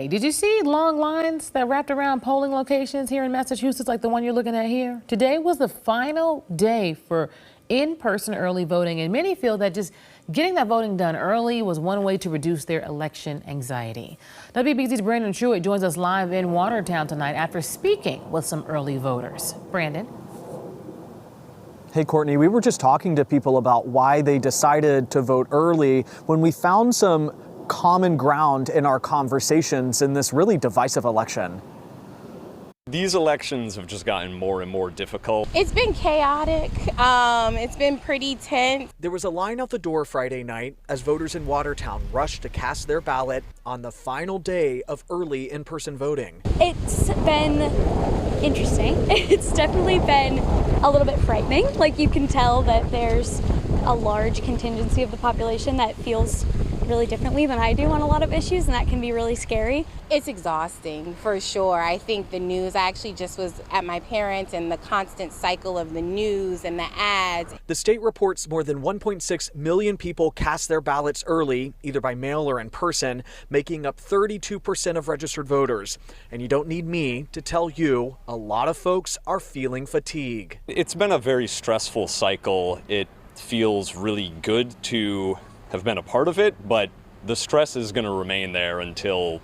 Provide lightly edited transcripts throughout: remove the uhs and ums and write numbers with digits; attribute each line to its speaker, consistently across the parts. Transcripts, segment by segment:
Speaker 1: Hey, did you see long lines that wrapped around polling locations here in Massachusetts like the one you're looking at here? Today was the final day for in-person early voting, and many feel that just getting that voting done early was one way to reduce their election anxiety. WBZ's Brandon Truitt joins us live in Watertown tonight after speaking with some early voters. Brandon.
Speaker 2: Hey, Courtney, we were just talking to people about why they decided to vote early when we found some common ground in our conversations in this really divisive election.
Speaker 3: These elections have just gotten more and more difficult.
Speaker 4: It's been chaotic. It's been pretty tense.
Speaker 2: There was a line out the door Friday night as voters in Watertown rushed to cast their ballot on the final day of early in-person voting.
Speaker 5: It's been interesting. It's definitely been a little bit frightening. Like, you can tell that there's a large contingency of the population that feels really differently than I do on a lot of issues, and that can be really scary.
Speaker 4: It's exhausting for sure. I think the news, I actually just was at my parents', and the constant cycle of the news and the ads.
Speaker 2: The state reports more than 1.6 million people cast their ballots early, either by mail or in person, making up 32% of registered voters. And you don't need me to tell you, a lot of folks are feeling fatigue.
Speaker 3: It's been a very stressful cycle. It feels really good to have been a part of it, but the stress is going to remain there until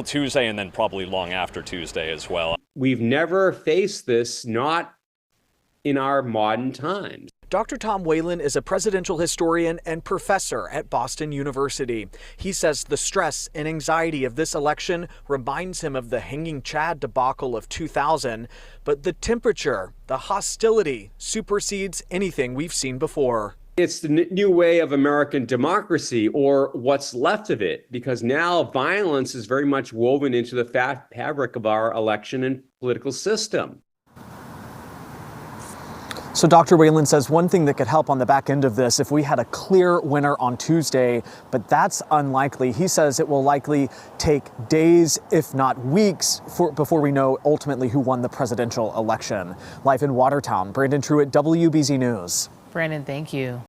Speaker 3: Tuesday, and then probably long after Tuesday as well.
Speaker 6: We've never faced this, not in our modern times.
Speaker 2: Dr. Tom Whalen is a presidential historian and professor at Boston University. He says the stress and anxiety of this election reminds him of the Hanging Chad debacle of 2000, but the temperature, the hostility, supersedes anything we've seen before.
Speaker 6: It's the new way of American democracy, or what's left of it, because now violence is very much woven into the fabric of our election and political system.
Speaker 2: So Dr. Whalen says one thing that could help on the back end of this if we had a clear winner on Tuesday, but that's unlikely. He says it will likely take days, if not weeks, before we know ultimately who won the presidential election. Live in Watertown, Brandon Truitt, WBZ News.
Speaker 1: Brandon, thank you.